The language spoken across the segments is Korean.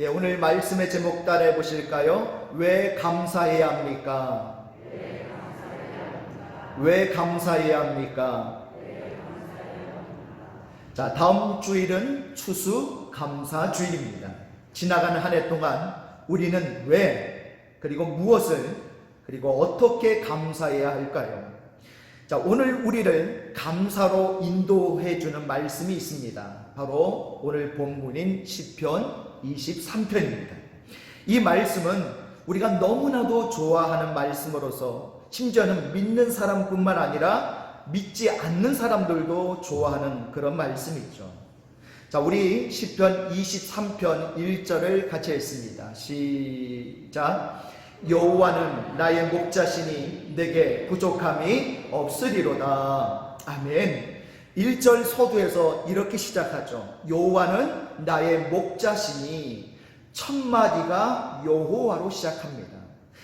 예, 오늘 말씀의 제목 따라해 보실까요? 왜 감사해야 합니까? 왜 감사해야 합니까? 자, 다음 주일은 추수감사주일입니다. 지나가는 한 해 동안 우리는 왜, 그리고 무엇을, 그리고 어떻게 감사해야 할까요? 자, 오늘 우리를 감사로 인도해 주는 말씀이 있습니다. 바로 오늘 본문인 시편 23편입니다. 이 말씀은 우리가 너무나도 좋아하는 말씀으로서 심지어는 믿는 사람뿐만 아니라 믿지 않는 사람들도 좋아하는 그런 말씀이죠. 자, 우리 시편 23편 1절을 같이 읽습니다. 시작. 여호와는 나의 목자시니 내게 부족함이 없으리로다. 아멘. 1절 서두에서 이렇게 시작하죠. 여호와는 나의 목자시니, 첫 마디가 여호와로 시작합니다.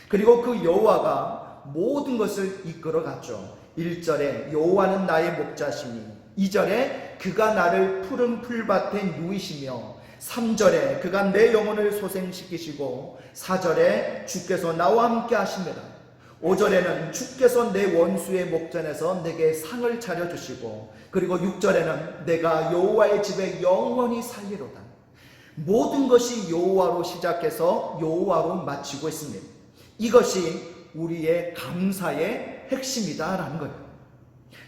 그리고 그 여호와가 모든 것을 이끌어갔죠. 1절에 여호와는 나의 목자시니, 2절에 그가 나를 푸른 풀밭에 누이시며, 3절에 그가 내 영혼을 소생시키시고, 4절에 주께서 나와 함께 하시니라. 5절에는 주께서 내 원수의 목전에서 내게 상을 차려주시고, 그리고 6절에는 내가 여호와의 집에 영원히 살리로다. 모든 것이 여호와로 시작해서 여호와로 마치고 있습니다. 이것이 우리의 감사의 핵심이다라는 거예요.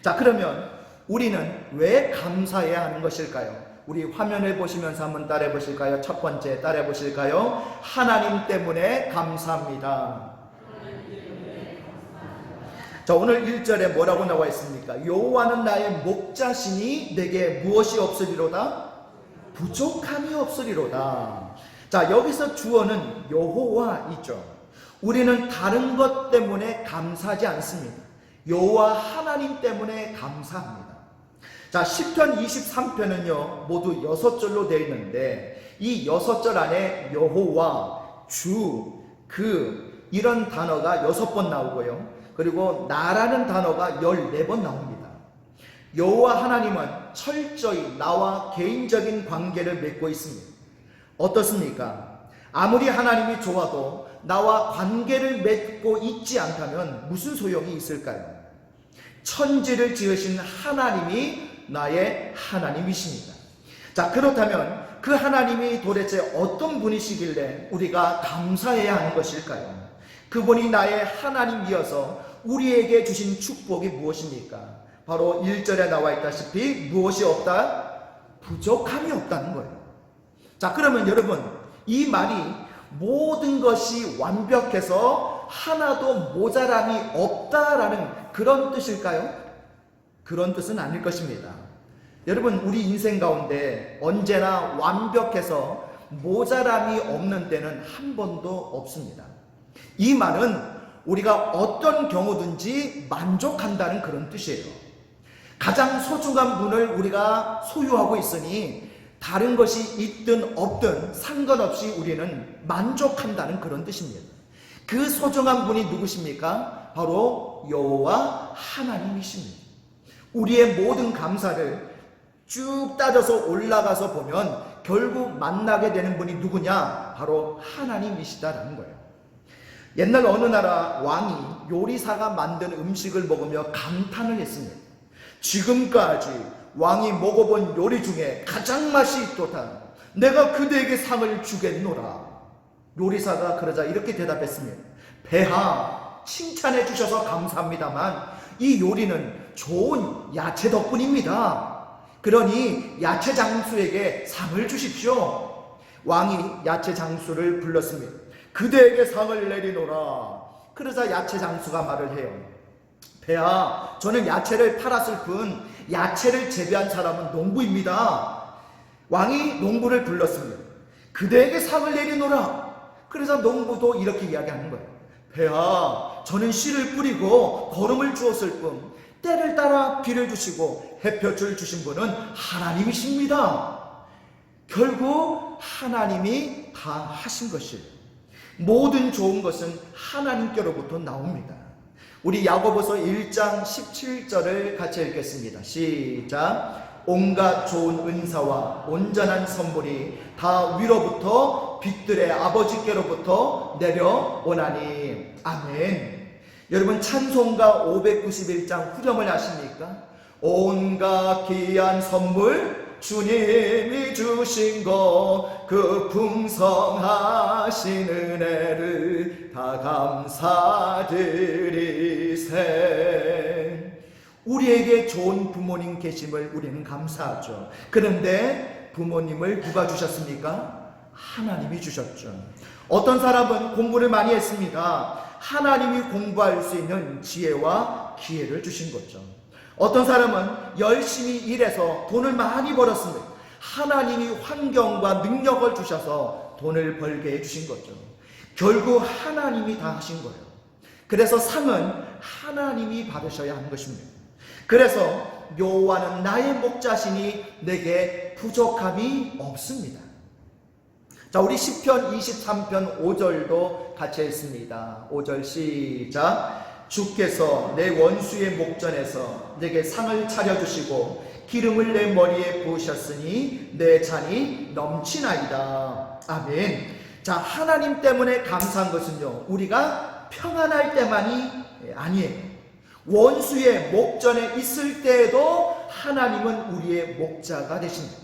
자, 그러면 우리는 왜 감사해야 하는 것일까요? 우리 화면을 보시면서 한번 따라해 보실까요? 첫 번째 따라해 보실까요? 하나님 때문에 감사합니다. 자, 오늘 1절에 뭐라고 나와 있습니까? 여호와는 나의 목자시니 내게 무엇이 없으리로다? 부족함이 없으리로다. 자, 여기서 주어는 여호와이죠. 우리는 다른 것 때문에 감사하지 않습니다. 여호와 하나님 때문에 감사합니다. 자, 시편 23편은요 모두 6절로 되어 있는데, 이 6절 안에 여호와, 주, 그 이런 단어가 6번 나오고요, 그리고 나라는 단어가 14번 나옵니다. 여호와 하나님은 철저히 나와 개인적인 관계를 맺고 있습니다. 어떻습니까? 아무리 하나님이 좋아도 나와 관계를 맺고 있지 않다면 무슨 소용이 있을까요? 천지를 지으신 하나님이 나의 하나님이십니다. 자, 그렇다면 그 하나님이 도대체 어떤 분이시길래 우리가 감사해야 하는 것일까요? 그분이 나의 하나님이어서 우리에게 주신 축복이 무엇입니까? 바로 1절에 나와 있다시피 무엇이 없다? 부족함이 없다는 거예요. 자, 그러면 여러분, 이 말이 모든 것이 완벽해서 하나도 모자람이 없다라는 그런 뜻일까요? 그런 뜻은 아닐 것입니다. 여러분, 우리 인생 가운데 언제나 완벽해서 모자람이 없는 때는 한 번도 없습니다. 이 말은 우리가 어떤 경우든지 만족한다는 그런 뜻이에요. 가장 소중한 분을 우리가 소유하고 있으니 다른 것이 있든 없든 상관없이 우리는 만족한다는 그런 뜻입니다. 그 소중한 분이 누구십니까? 바로 여호와 하나님이십니다. 우리의 모든 감사를 쭉 따져서 올라가서 보면 결국 만나게 되는 분이 누구냐? 바로 하나님이시다라는 거예요. 옛날 어느 나라 왕이 요리사가 만든 음식을 먹으며 감탄을 했습니다. 지금까지 왕이 먹어본 요리 중에 가장 맛이 있도다. 내가 그대에게 상을 주겠노라. 요리사가 그러자 이렇게 대답했습니다. 폐하, 칭찬해 주셔서 감사합니다만 이 요리는 좋은 야채 덕분입니다. 그러니 야채 장수에게 상을 주십시오. 왕이 야채 장수를 불렀습니다. 그대에게 상을 내리노라. 그러자 야채 장수가 말을 해요. 폐하, 저는 야채를 팔았을 뿐 야채를 재배한 사람은 농부입니다. 왕이 농부를 불렀습니다. 그대에게 상을 내리노라. 그래서 농부도 이렇게 이야기하는 거예요. 폐하, 저는 씨를 뿌리고 거름을 주었을 뿐 때를 따라 비를 주시고 햇볕을 주신 분은 하나님이십니다. 결국 하나님이 다 하신 것이에요. 모든 좋은 것은 하나님께로부터 나옵니다. 우리 야고보서 1장 17절을 같이 읽겠습니다. 시작. 온갖 좋은 은사와 온전한 선물이 다 위로부터 빛들의 아버지께로부터 내려오나니. 아멘. 여러분 찬송가 591장 후렴을 아십니까? 온갖 귀한 선물 주님이 주신 것 그 풍성하신 은혜를 다 감사드리세. 우리에게 좋은 부모님 계심을 우리는 감사하죠. 그런데 부모님을 누가 주셨습니까? 하나님이 주셨죠. 어떤 사람은 공부를 많이 했습니다. 하나님이 공부할 수 있는 지혜와 기회를 주신 거죠. 어떤 사람은 열심히 일해서 돈을 많이 벌었습니다. 하나님이 환경과 능력을 주셔서 돈을 벌게 해주신 거죠. 결국 하나님이 다 하신 거예요. 그래서 상은 하나님이 받으셔야 하는 것입니다. 그래서 여호와는 나의 목자시니 내게 부족함이 없습니다. 자, 우리 시편 23편 5절도 같이 했습니다. 5절 시작. 주께서 내 원수의 목전에서 내게 상을 차려주시고 기름을 내 머리에 부으셨으니 내 잔이 넘치나이다. 아멘. 자, 하나님 때문에 감사한 것은요, 우리가 평안할 때만이 아니에요. 원수의 목전에 있을 때에도 하나님은 우리의 목자가 되십니다.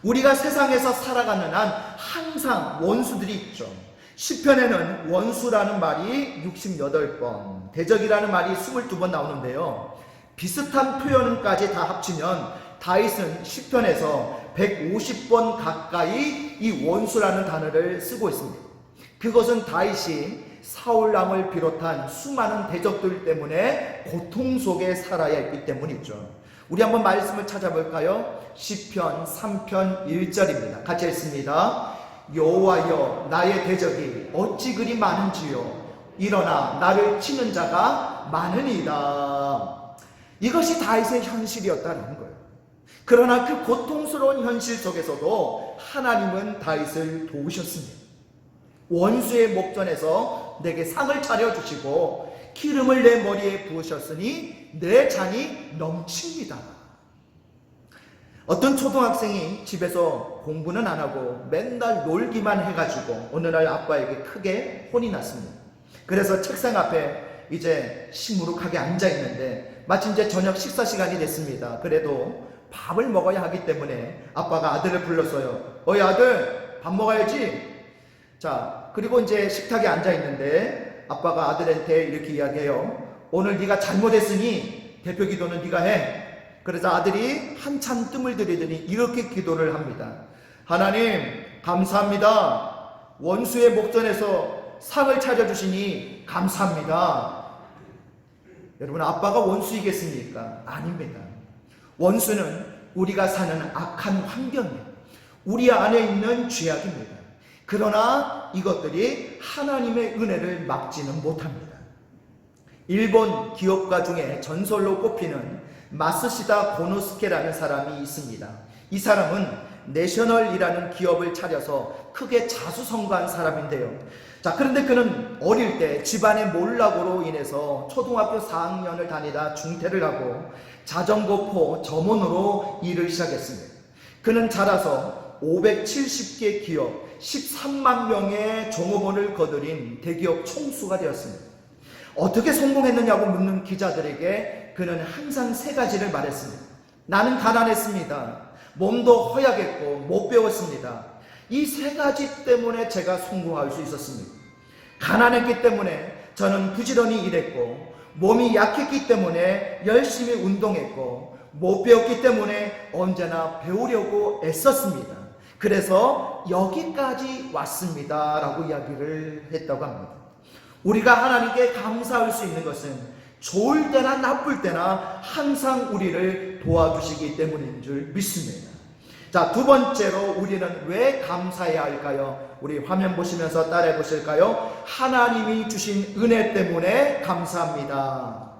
우리가 세상에서 살아가는 한 항상 원수들이 있죠. 시편에는 원수라는 말이 68번, 대적이라는 말이 22번 나오는데요. 비슷한 표현까지 다 합치면 다윗은 시편에서 150번 가까이 이 원수라는 단어를 쓰고 있습니다. 그것은 다윗이 사울왕을 비롯한 수많은 대적들 때문에 고통 속에 살아야 했기 때문이죠. 우리 한번 말씀을 찾아볼까요? 시편 3편 1절입니다. 같이 읽습니다. 여호와여 나의 대적이 어찌 그리 많은지요. 일어나 나를 치는 자가 많으니이다. 이것이 다윗의 현실이었다는 거예요. 그러나 그 고통스러운 현실 속에서도 하나님은 다윗을 도우셨습니다. 원수의 목전에서 내게 상을 차려주시고 기름을 내 머리에 부으셨으니 내 잔이 넘칩니다. 어떤 초등학생이 집에서 공부는 안 하고 맨날 놀기만 해가지고 어느 날 아빠에게 크게 혼이 났습니다. 그래서 책상 앞에 이제 시무룩하게 앉아있는데 마침 이제 저녁 식사 시간이 됐습니다. 그래도 밥을 먹어야 하기 때문에 아빠가 아들을 불렀어요. 어이 아들, 밥 먹어야지. 자, 그리고 이제 식탁에 앉아있는데 아빠가 아들한테 이렇게 이야기해요. 오늘 네가 잘못했으니 대표 기도는 네가 해. 그래서 아들이 한참 뜸을 들이더니 이렇게 기도를 합니다. 하나님 감사합니다. 원수의 목전에서 상을 차려주시니 감사합니다. 여러분, 아빠가 원수이겠습니까? 아닙니다. 원수는 우리가 사는 악한 환경이에요. 우리 안에 있는 죄악입니다. 그러나 이것들이 하나님의 은혜를 막지는 못합니다. 일본 기업가 중에 전설로 꼽히는 마쓰시다 고노스케라는 사람이 있습니다. 이 사람은 내셔널이라는 기업을 차려서 크게 자수성가한 사람인데요. 자, 그런데 그는 어릴 때 집안의 몰락으로 인해서 초등학교 4학년을 다니다 중퇴를 하고 자전거포 점원으로 일을 시작했습니다. 그는 자라서 570개 기업 13만 명의 종업원을 거느린 대기업 총수가 되었습니다. 어떻게 성공했느냐고 묻는 기자들에게 그는 항상 세 가지를 말했습니다. 나는 가난했습니다. 몸도 허약했고 못 배웠습니다. 이 세 가지 때문에 제가 성공할 수 있었습니다. 가난했기 때문에 저는 부지런히 일했고, 몸이 약했기 때문에 열심히 운동했고, 못 배웠기 때문에 언제나 배우려고 애썼습니다. 그래서 여기까지 왔습니다 라고 이야기를 했다고 합니다. 우리가 하나님께 감사할 수 있는 것은 좋을 때나 나쁠 때나 항상 우리를 도와주시기 때문인 줄 믿습니다. 자, 두 번째로 우리는 왜 감사해야 할까요? 우리 화면 보시면서 따라해 보실까요? 하나님이 주신 은혜 때문에 감사합니다.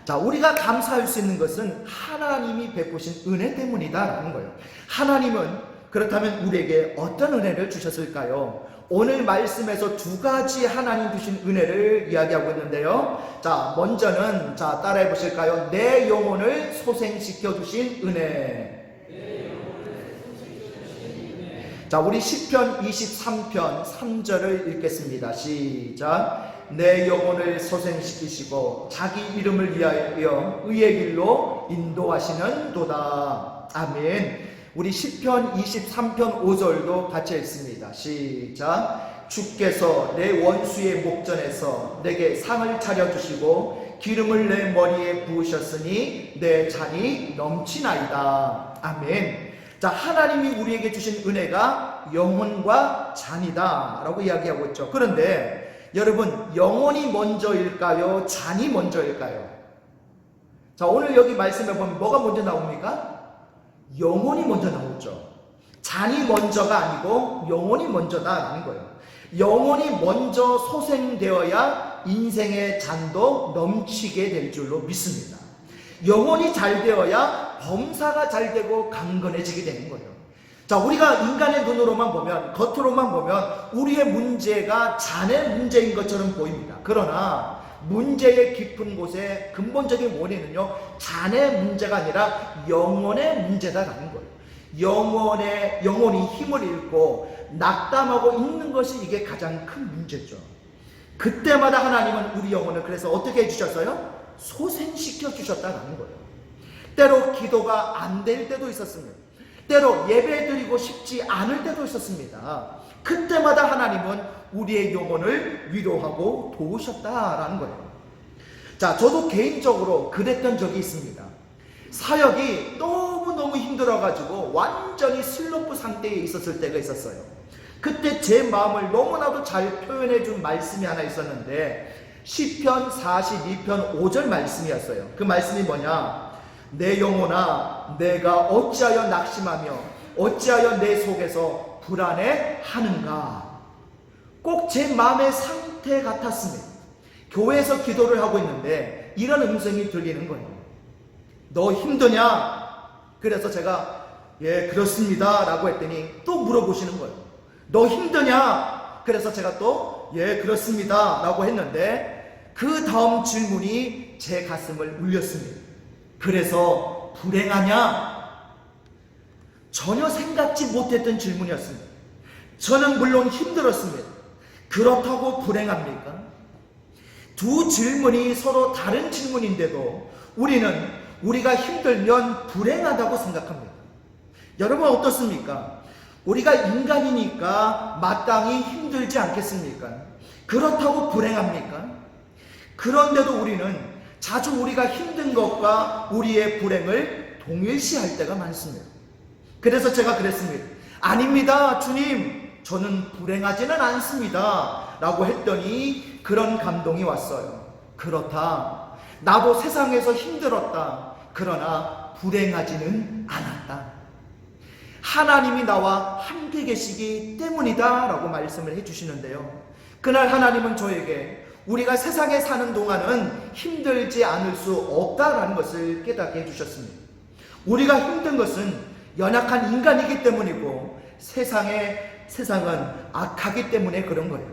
자, 우리가 감사할 수 있는 것은 하나님이 베푸신 은혜 때문이다라는 거예요. 하나님은 그렇다면 우리에게 어떤 은혜를 주셨을까요? 오늘 말씀에서 두 가지 하나님 주신 은혜를 이야기하고 있는데요. 자, 먼저는 따라해 보실까요? 내 영혼을 소생시켜 주신 은혜. 자, 우리 시편 23편 3절을 읽겠습니다. 시작. 내 영혼을 소생시키시고 자기 이름을 위하여 의의 길로 인도하시는 도다. 아멘. 우리 시편 23편 5절도 같이 읽습니다. 시작. 주께서 내 원수의 목전에서 내게 상을 차려주시고 기름을 내 머리에 부으셨으니 내 잔이 넘치나이다. 아멘. 자, 하나님이 우리에게 주신 은혜가 영혼과 잔이다 라고 이야기하고 있죠. 그런데 여러분, 영혼이 먼저일까요? 잔이 먼저일까요? 자, 오늘 여기 말씀에 보면 뭐가 먼저 나옵니까? 영혼이 먼저 나오죠. 잔이 먼저가 아니고 영혼이 먼저다라는 거예요. 영혼이 먼저 소생되어야 인생의 잔도 넘치게 될 줄로 믿습니다. 영혼이 잘 되어야 범사가 잘 되고 강건해지게 되는 거예요. 자, 우리가 인간의 눈으로만 보면, 겉으로만 보면 우리의 문제가 잔의 문제인 것처럼 보입니다. 그러나 문제의 깊은 곳에 근본적인 원인은요, 잔의 문제가 아니라 영혼의 문제다라는 거예요. 영혼이 힘을 잃고 낙담하고 있는 것이 이게 가장 큰 문제죠. 그때마다 하나님은 우리 영혼을 그래서 어떻게 해주셨어요? 소생시켜 주셨다는 거예요. 때로 기도가 안 될 때도 있었습니다. 때로 예배드리고 싶지 않을 때도 있었습니다. 그때마다 하나님은 우리의 영혼을 위로하고 도우셨다라는 거예요. 자, 저도 개인적으로 그랬던 적이 있습니다. 사역이 너무너무 힘들어가지고 완전히 슬럼프 상태에 있었을 때가 있었어요. 그때 제 마음을 너무나도 잘 표현해 준 말씀이 하나 있었는데 시편 42편 5절 말씀이었어요. 그 말씀이 뭐냐? 내 영혼아, 내가 어찌하여 낙심하며 어찌하여 내 속에서 불안해하는가? 꼭 제 마음의 상태 같았습니다. 교회에서 기도를 하고 있는데 이런 음성이 들리는 거예요. 너 힘드냐? 그래서 제가 예, 그렇습니다 라고 했더니 또 물어보시는 거예요. 너 힘드냐? 그래서 제가 또 예, 그렇습니다 라고 했는데 그 다음 질문이 제 가슴을 울렸습니다. 그래서 불행하냐? 전혀 생각지 못했던 질문이었습니다. 저는 물론 힘들었습니다. 그렇다고 불행합니까? 두 질문이 서로 다른 질문인데도 우리가 힘들면 불행하다고 생각합니다. 여러분 어떻습니까? 우리가 인간이니까 마땅히 힘들지 않겠습니까? 그렇다고 불행합니까? 그런데도 우리는 자주 우리가 힘든 것과 우리의 불행을 동일시할 때가 많습니다. 그래서 제가 그랬습니다. 아닙니다, 주님. 저는 불행하지는 않습니다. 라고 했더니 그런 감동이 왔어요. 그렇다. 나도 세상에서 힘들었다. 그러나 불행하지는 않았다. 하나님이 나와 함께 계시기 때문이다 라고 말씀을 해주시는데요. 그날 하나님은 저에게 우리가 세상에 사는 동안은 힘들지 않을 수 없다라는 것을 깨닫게 해주셨습니다. 우리가 힘든 것은 연약한 인간이기 때문이고 세상은 악하기 때문에 그런 거예요.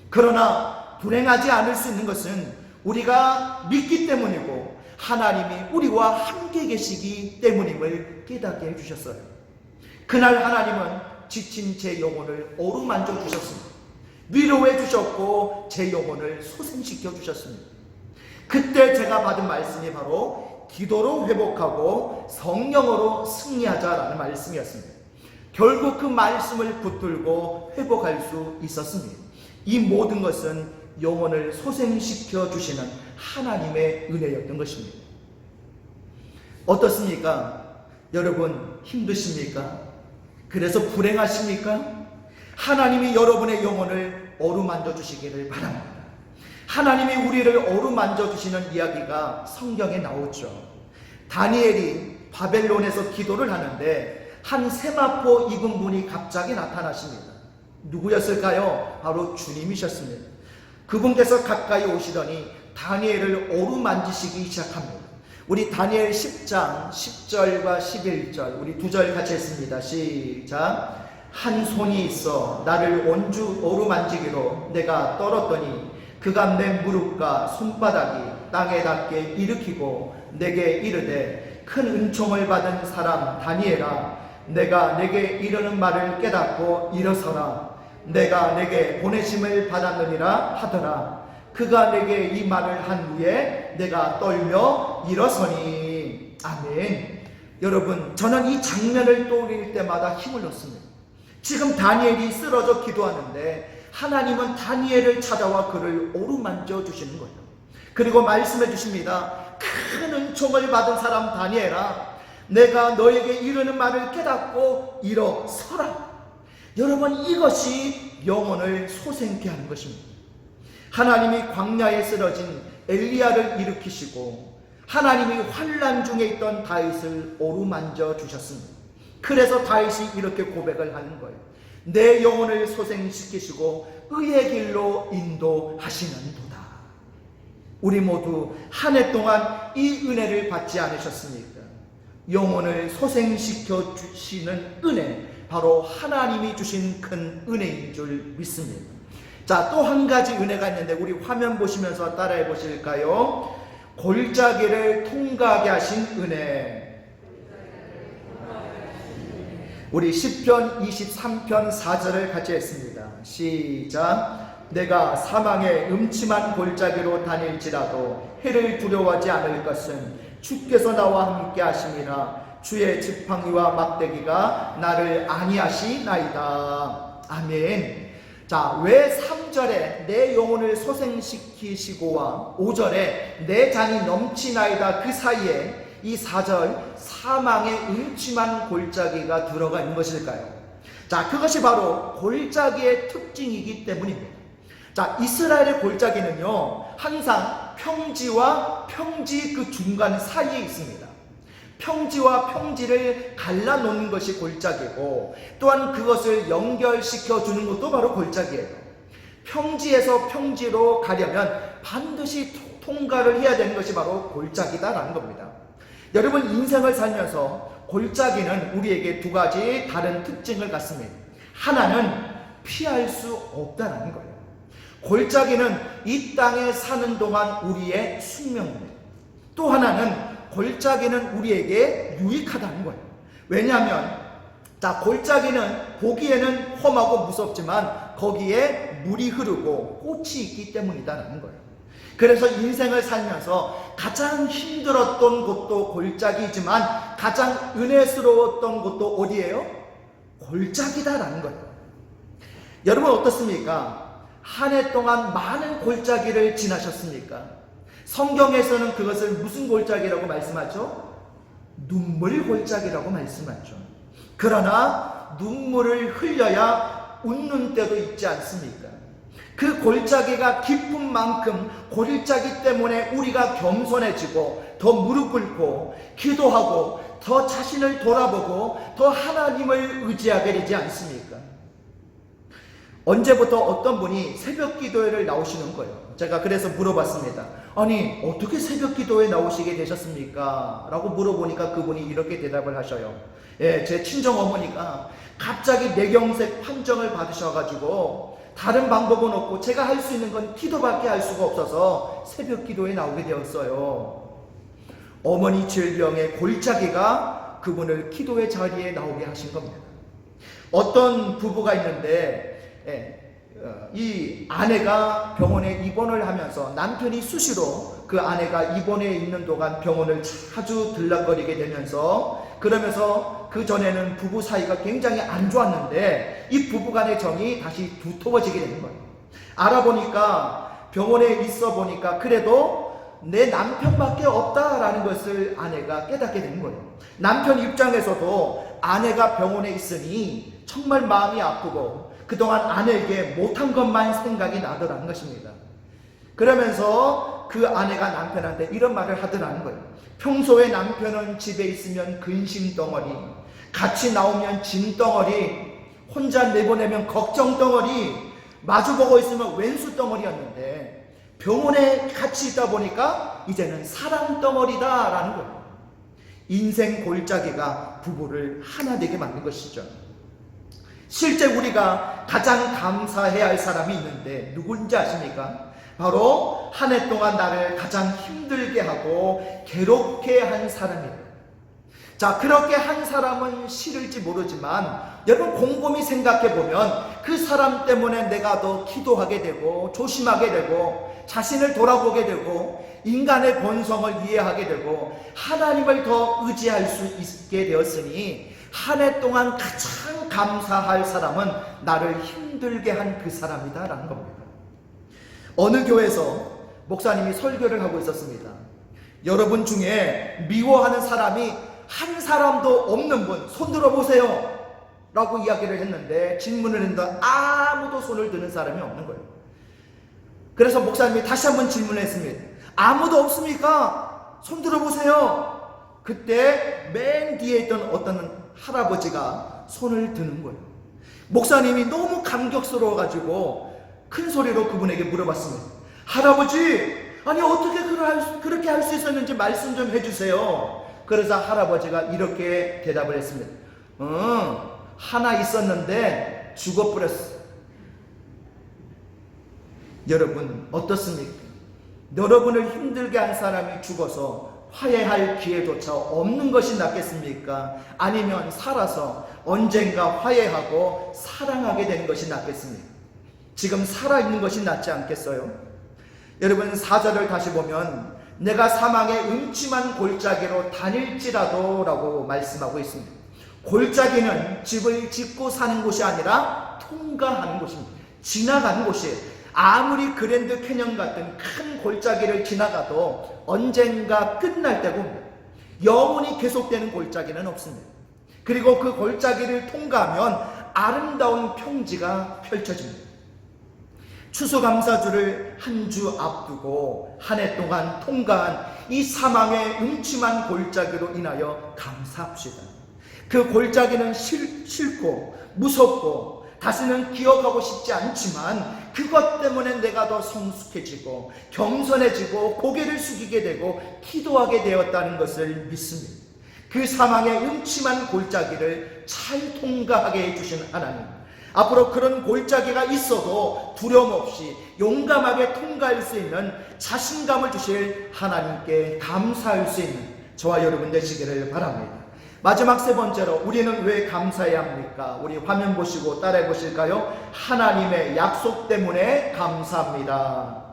그러나 불행하지 않을 수 있는 것은 우리가 믿기 때문이고 하나님이 우리와 함께 계시기 때문임을 깨닫게 해주셨어요. 그날 하나님은 지친 제 영혼을 어루만져 주셨습니다. 위로해 주셨고 제 영혼을 소생시켜 주셨습니다. 그때 제가 받은 말씀이 바로 기도로 회복하고 성령으로 승리하자라는 말씀이었습니다. 결국 그 말씀을 붙들고 회복할 수 있었습니다. 이 모든 것은 영혼을 소생시켜 주시는 하나님의 은혜였던 것입니다. 어떻습니까? 여러분 힘드십니까? 그래서 불행하십니까? 하나님이 여러분의 영혼을 어루만져 주시기를 바랍니다. 하나님이 우리를 어루만져 주시는 이야기가 성경에 나오죠. 다니엘이 바벨론에서 기도를 하는데 한 세마포 입은 분이 갑자기 나타나십니다. 누구였을까요? 바로 주님이셨습니다. 그분께서 가까이 오시더니 다니엘을 어루만지시기 시작합니다. 우리 다니엘 10장 10절과 11절 우리 두 절 같이 했습니다. 시작. 한 손이 있어 나를 오르만지기로 내가 떨었더니 그가 내 무릎과 손바닥이 땅에 닿게 일으키고 내게 이르되 큰 은총을 받은 사람 다니엘아 내가 내게 이르는 말을 깨닫고 일어서라 내가 내게 보내심을 받았느니라 하더라. 그가 내게 이 말을 한 후에 내가 떨며 일어서니. 아멘. 여러분, 저는 이 장면을 떠올릴 때마다 힘을 얻습니다. 지금 다니엘이 쓰러져 기도하는데 하나님은 다니엘을 찾아와 그를 오르만져 주시는 거예요. 그리고 말씀해 주십니다. 큰 은총을 받은 사람 다니엘아 내가 너에게 이르는 말을 깨닫고 일어서라. 여러분, 이것이 영혼을 솟행케 하는 것입니다. 하나님이 광야에 쓰러진 엘리야를 일으키시고 하나님이 환난 중에 있던 다윗을 오르만져 주셨습니다. 그래서 다윗이 이렇게 고백을 하는 거예요. 내 영혼을 솟행시키시고 의의 길로 인도하시는도다. 우리 모두 한 해 동안 이 은혜를 받지 않으셨습니까? 영혼을 솟행시켜 주시는 은혜, 바로 하나님이 주신 큰 은혜인 줄 믿습니다. 자, 또 한 가지 은혜가 있는데 우리 화면 보시면서 따라해 보실까요? 골짜기를 통과하게 하신 은혜. 우리 시편 23편 4절을 같이 했습니다. 시작. 내가 사망의 음침한 골짜기로 다닐지라도 해를 두려워하지 않을 것은 주께서 나와 함께 하심이라. 주의 지팡이와 막대기가 나를 안위하시나이다. 아멘. 자, 왜 3절에 내 영혼을 솟행시키시고와 5절에 내 잔이 넘치나이다 그 사이에 이 4절 사망의 음침한 골짜기가 들어가 있는 것일까요? 자, 그것이 바로 골짜기의 특징이기 때문입니다. 자, 이스라엘의 골짜기는요 항상 평지와 평지 그 중간 사이에 있습니다. 평지와 평지를 갈라놓는 것이 골짜기고 또한 그것을 연결시켜 주는 것도 바로 골짜기예요. 평지에서 평지로 가려면 반드시 통과를 해야 되는 것이 바로 골짜기다라는 겁니다. 여러분, 인생을 살면서 골짜기는 우리에게 두 가지 다른 특징을 갖습니다. 하나는 피할 수 없다는 거예요. 골짜기는 이 땅에 사는 동안 우리의 숙명입니다. 또 하나는 골짜기는 우리에게 유익하다는 거예요. 왜냐하면 자, 골짜기는 보기에는 험하고 무섭지만 거기에 물이 흐르고 꽃이 있기 때문이다라는 거예요. 그래서 인생을 살면서 가장 힘들었던 곳도 골짜기지만 가장 은혜스러웠던 곳도 어디예요? 골짜기다라는 거예요. 여러분 어떻습니까? 한 해 동안 많은 골짜기를 지나셨습니까? 성경에서는 그것을 무슨 골짜기라고 말씀하죠? 눈물 골짜기라고 말씀하죠. 그러나 눈물을 흘려야 웃는 때도 있지 않습니까? 그 골짜기가 깊은 만큼 골짜기 때문에 우리가 겸손해지고 더 무릎 꿇고 기도하고 더 자신을 돌아보고 더 하나님을 의지하게 되지 않습니까? 언제부터 어떤 분이 새벽 기도회를 나오시는 거예요. 제가 그래서 물어봤습니다. 아니, 어떻게 새벽 기도회에 나오시게 되셨습니까? 라고 물어보니까 그분이 이렇게 대답을 하셔요. 예, 제 친정 어머니가 갑자기 뇌경색 판정을 받으셔가지고 다른 방법은 없고 제가 할 수 있는 건 기도밖에 할 수가 없어서 새벽 기도에 나오게 되었어요. 어머니 질병의 골짜기가 그분을 기도의 자리에 나오게 하신 겁니다. 어떤 부부가 있는데 이 아내가 병원에 입원을 하면서 남편이 수시로 그 아내가 입원해 있는 동안 병원을 자주 들락거리게 되면서 그러면서 그 전에는 부부 사이가 굉장히 안 좋았는데 이 부부간의 정이 다시 두터워지게 되는 거예요. 알아보니까 병원에 있어 보니까 그래도 내 남편밖에 없다라는 것을 아내가 깨닫게 된 거예요. 남편 입장에서도 아내가 병원에 있으니 정말 마음이 아프고 그동안 아내에게 못한 것만 생각이 나더라는 것입니다. 그러면서 그 아내가 남편한테 이런 말을 하더라는 거예요. 평소에 남편은 집에 있으면 근심 덩어리, 같이 나오면 짐 덩어리, 혼자 내보내면 걱정 덩어리, 마주보고 있으면 왼수 덩어리였는데 병원에 같이 있다 보니까 이제는 사랑 덩어리다라는 거예요. 인생 골짜기가 부부를 하나 되게 만든 것이죠. 실제 우리가 가장 감사해야 할 사람이 있는데 누군지 아십니까? 바로 한 해 동안 나를 가장 힘들게 하고 괴롭게 한 사람이에요. 자, 그렇게 한 사람은 싫을지 모르지만 여러분 곰곰이 생각해 보면 그 사람 때문에 내가 더 기도하게 되고 조심하게 되고 자신을 돌아보게 되고 인간의 본성을 이해하게 되고 하나님을 더 의지할 수 있게 되었으니 한 해 동안 가장 감사할 사람은 나를 힘들게 한 그 사람이다라는 겁니다. 어느 교회에서 목사님이 설교를 하고 있었습니다. 여러분 중에 미워하는 사람이 한 사람도 없는 분 손 들어보세요 라고 이야기를 했는데 질문을 했는데 아무도 손을 드는 사람이 없는 거예요. 그래서 목사님이 다시 한번 질문을 했습니다. 아무도 없습니까? 손 들어보세요. 그때 맨 뒤에 있던 어떤 할아버지가 손을 드는 거예요. 목사님이 너무 감격스러워가지고 큰 소리로 그분에게 물어봤습니다. 할아버지, 아니 어떻게 그렇게 할 수 있었는지 말씀 좀 해주세요. 그래서 할아버지가 이렇게 대답을 했습니다. 하나 있었는데 죽어버렸어. 여러분 어떻습니까? 여러분을 힘들게 한 사람이 죽어서 화해할 기회조차 없는 것이 낫겠습니까? 아니면 살아서 언젠가 화해하고 사랑하게 되는 것이 낫겠습니까? 지금 살아있는 것이 낫지 않겠어요? 여러분 4절을 다시 보면 내가 사망의 음침한 골짜기로 다닐지라도 라고 말씀하고 있습니다. 골짜기는 집을 짓고 사는 곳이 아니라 통과하는 곳입니다. 지나가는 곳이에요. 아무리 그랜드 캐년 같은 큰 골짜기를 지나가도 언젠가 끝날 때고 영원히 계속되는 골짜기는 없습니다. 그리고 그 골짜기를 통과하면 아름다운 평지가 펼쳐집니다. 추수감사주를 한 주 앞두고 한 해 동안 통과한 이 사망의 음침한 골짜기로 인하여 감사합시다. 그 골짜기는 싫고 무섭고 다시는 기억하고 싶지 않지만 그것 때문에 내가 더 성숙해지고 겸손해지고 고개를 숙이게 되고 기도하게 되었다는 것을 믿습니다. 그 사망의 음침한 골짜기를 잘 통과하게 해주신 하나님, 앞으로 그런 골짜기가 있어도 두려움 없이 용감하게 통과할 수 있는 자신감을 주실 하나님께 감사할 수 있는 저와 여러분 되시기를 바랍니다. 마지막 세 번째로 우리는 왜 감사해야 합니까? 우리 화면 보시고 따라해 보실까요? 하나님의 약속 때문에 감사합니다.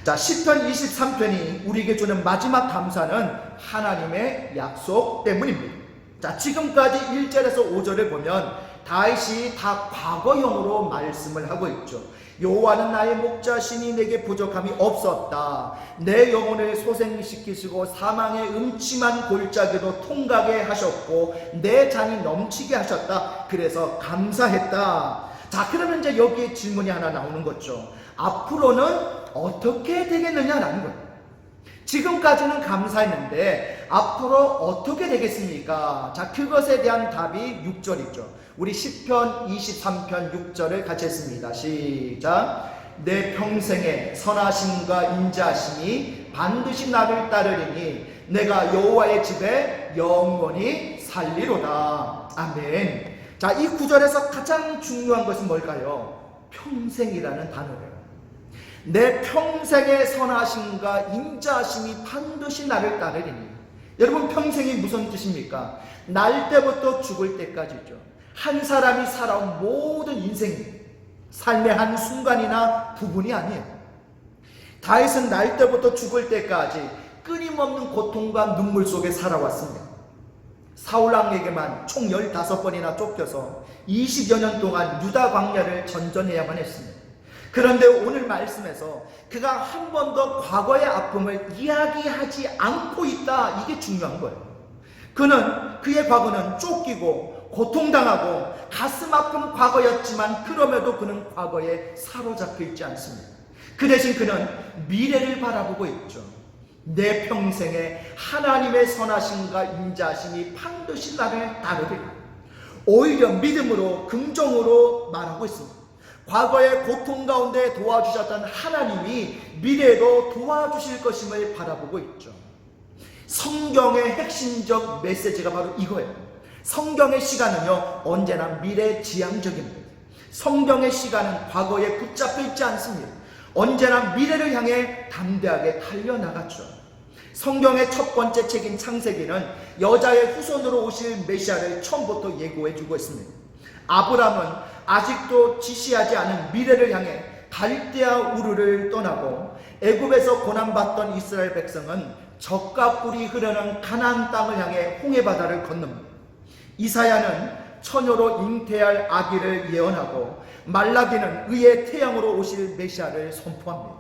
자, 시편 23편이 우리에게 주는 마지막 감사는 하나님의 약속 때문입니다. 자, 지금까지 1절에서 5절을 보면 다윗이 다 과거형으로 말씀을 하고 있죠. 여호와는 나의 목자시니 내게 부족함이 없었다. 내 영혼을 소생시키시고 사망의 음침한 골짜기도 통과하게 하셨고 내 잔이 넘치게 하셨다. 그래서 감사했다. 자, 그러면 이제 여기에 질문이 하나 나오는 거죠. 앞으로는 어떻게 되겠느냐라는 거예요. 지금까지는 감사했는데 앞으로 어떻게 되겠습니까? 자, 그것에 대한 답이 6절이죠. 우리 시편 23편 6절을 같이 했습니다. 시작. 내 평생에 선하심과 인자하심이 반드시 나를 따르리니 내가 여호와의 집에 영원히 살리로다. 아멘. 자, 이 구절에서 가장 중요한 것은 뭘까요? 평생이라는 단어예요. 내 평생의 선하심과 인자하심이 반드시 나를 따르리니. 여러분 평생이 무슨 뜻입니까? 날 때부터 죽을 때까지죠. 한 사람이 살아온 모든 인생이 삶의 한 순간이나 부분이 아니에요. 다윗은 날 때부터 죽을 때까지 끊임없는 고통과 눈물 속에 살아왔습니다. 사울왕에게만 총 15번이나 쫓겨서 20여 년 동안 유다 광야를 전전해야만 했습니다. 그런데 오늘 말씀에서 그가 한 번도 과거의 아픔을 이야기하지 않고 있다. 이게 중요한 거예요. 그의 과거는 쫓기고 고통당하고 가슴 아픈 과거였지만 그럼에도 그는 과거에 사로잡혀 있지 않습니다. 그 대신 그는 미래를 바라보고 있죠. 내 평생에 하나님의 선하심과 인자하심이 반드시 나를 따르리라. 오히려 믿음으로 긍정으로 말하고 있습니다. 과거의 고통 가운데 도와주셨던 하나님이 미래에도 도와주실 것임을 바라보고 있죠. 성경의 핵심적 메시지가 바로 이거예요. 성경의 시간은요, 언제나 미래지향적입니다. 성경의 시간은 과거에 붙잡혀 있지 않습니다. 언제나 미래를 향해 담대하게 달려나갔죠. 성경의 첫 번째 책인 창세기는 여자의 후손으로 오실 메시아를 처음부터 예고해주고 있습니다. 아브람은 아직도 지시하지 않은 미래를 향해 갈대아 우르를 떠나고, 애굽에서 고난받던 이스라엘 백성은 젖과 꿀이 흐르는 가나안 땅을 향해 홍해바다를 건넙니다. 이사야는 처녀로 잉태할 아기를 예언하고, 말라기는 의의 태양으로 오실 메시아를 선포합니다.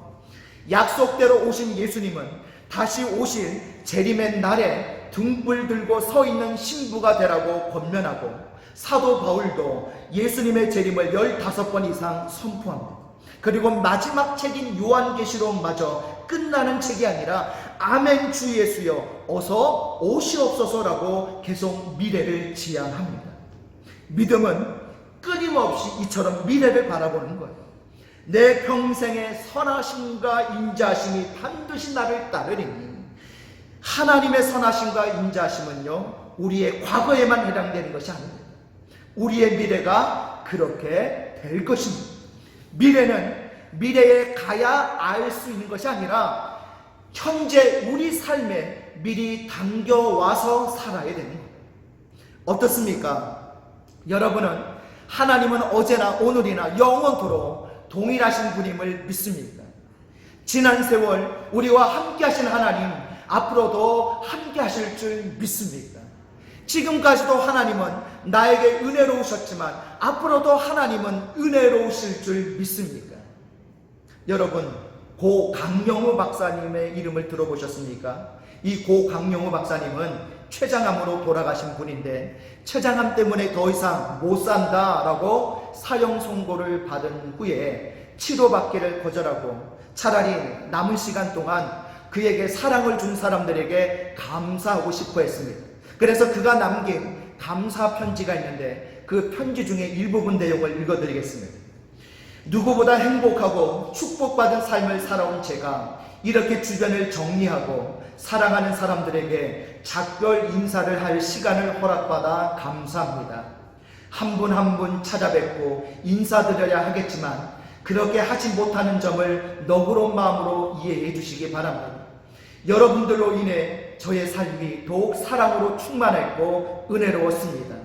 약속대로 오신 예수님은 다시 오실 재림의 날에 등불 들고 서 있는 신부가 되라고 권면하고, 사도 바울도 예수님의 재림을 15번 이상 선포합니다. 그리고 마지막 책인 요한계시록마저 끝나는 책이 아니라 아멘 주 예수여 어서 오시옵소서라고 계속 미래를 지향합니다. 믿음은 끊임없이 이처럼 미래를 바라보는 거예요. 내 평생의 선하심과 인자하심이 반드시 나를 따르리니, 하나님의 선하심과 인자하심은요, 우리의 과거에만 해당되는 것이 아닙니다. 우리의 미래가 그렇게 될 것입니다. 미래는 미래에 가야 알 수 있는 것이 아니라 현재 우리 삶에 미리 당겨와서 살아야 되는 거예요. 어떻습니까? 여러분은 하나님은 어제나 오늘이나 영원토록 동일하신 분임을 믿습니까? 지난 세월 우리와 함께 하신 하나님, 앞으로도 함께 하실 줄 믿습니까? 지금까지도 하나님은 나에게 은혜로우셨지만 앞으로도 하나님은 은혜로우실 줄 믿습니까? 여러분, 고 강영우 박사님의 이름을 들어보셨습니까? 이 고 강영우 박사님은 췌장암으로 돌아가신 분인데, 췌장암 때문에 더 이상 못 산다라고 사형 선고를 받은 후에 치료받기를 거절하고 차라리 남은 시간 동안 그에게 사랑을 준 사람들에게 감사하고 싶어 했습니다. 그래서 그가 남긴 감사 편지가 있는데, 그 편지 중에 일부분 내용을 읽어드리겠습니다. 누구보다 행복하고 축복받은 삶을 살아온 제가 이렇게 주변을 정리하고 사랑하는 사람들에게 작별 인사를 할 시간을 허락받아 감사합니다. 한 분 한 분 찾아뵙고 인사드려야 하겠지만 그렇게 하지 못하는 점을 너그러운 마음으로 이해해 주시기 바랍니다. 여러분들로 인해 저의 삶이 더욱 사랑으로 충만했고 은혜로웠습니다.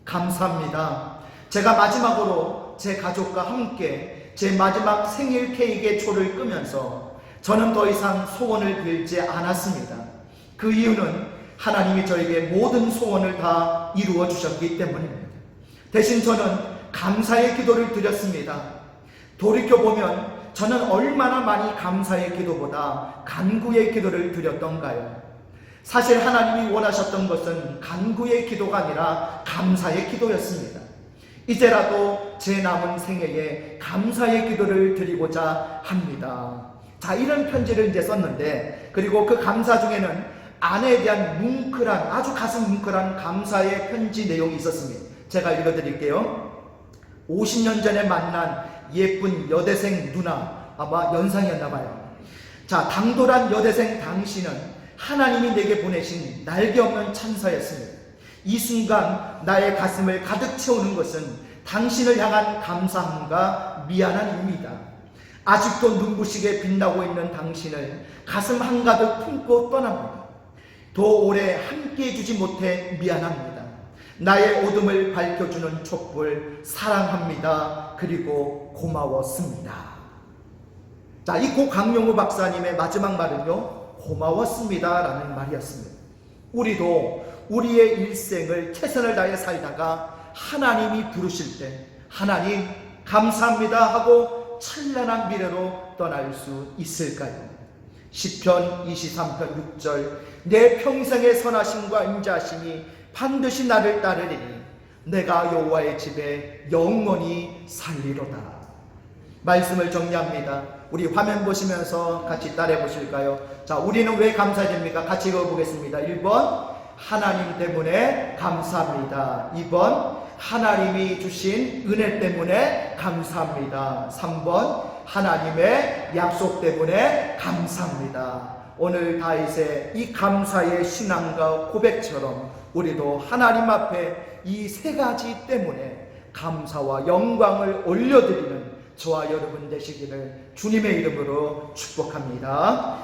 감사합니다. 제가 마지막으로 제 가족과 함께 제 마지막 생일 케이크에 초를 끄면서 저는 더 이상 소원을 빌지 않았습니다. 그 이유는 하나님이 저에게 모든 소원을 다 이루어 주셨기 때문입니다. 대신 저는 감사의 기도를 드렸습니다. 돌이켜보면 저는 얼마나 많이 감사의 기도보다 간구의 기도를 드렸던가요? 사실 하나님이 원하셨던 것은 간구의 기도가 아니라 감사의 기도였습니다. 이제라도 제 남은 생애에 감사의 기도를 드리고자 합니다. 자, 이런 편지를 이제 썼는데, 그리고 그 감사 중에는 아내에 대한 뭉클한, 아주 가슴 뭉클한 감사의 편지 내용이 있었습니다. 제가 읽어드릴게요. 50년 전에 만난 예쁜 여대생 누나, 아마 연상이었나 봐요. 자, 당돌한 여대생 당신은 하나님이 내게 보내신 날개 없는 천사였습니다. 이 순간 나의 가슴을 가득 채우는 것은 당신을 향한 감사함과 미안함입니다. 아직도 눈부시게 빛나고 있는 당신을 가슴 한가득 품고 떠납니다. 더 오래 함께 해주지 못해 미안합니다. 나의 어둠을 밝혀주는 촛불 사랑합니다. 그리고 고마웠습니다. 자, 이 고 강영우 박사님의 마지막 말은요, 고마웠습니다 라는 말이었습니다. 우리도 우리의 일생을 최선을 다해 살다가 하나님이 부르실 때 하나님 감사합니다 하고 찬란한 미래로 떠날 수 있을까요? 시편 23편 6절, 내 평생의 선하심과 인자하심이 반드시 나를 따르리니 내가 여호와의 집에 영원히 살리로다. 말씀을 정리합니다. 우리 화면 보시면서 같이 따라해 보실까요? 자, 우리는 왜 감사드립니까? 같이 읽어보겠습니다. 1번, 하나님 때문에 감사합니다. 2번, 하나님이 주신 은혜 때문에 감사합니다. 3번 하나님의 약속 때문에 감사합니다. 오늘 다윗의 이 감사의 신앙과 고백처럼 우리도 하나님 앞에 이 세 가지 때문에 감사와 영광을 올려드리는 저와 여러분 되시기를 주님의 이름으로 축복합니다.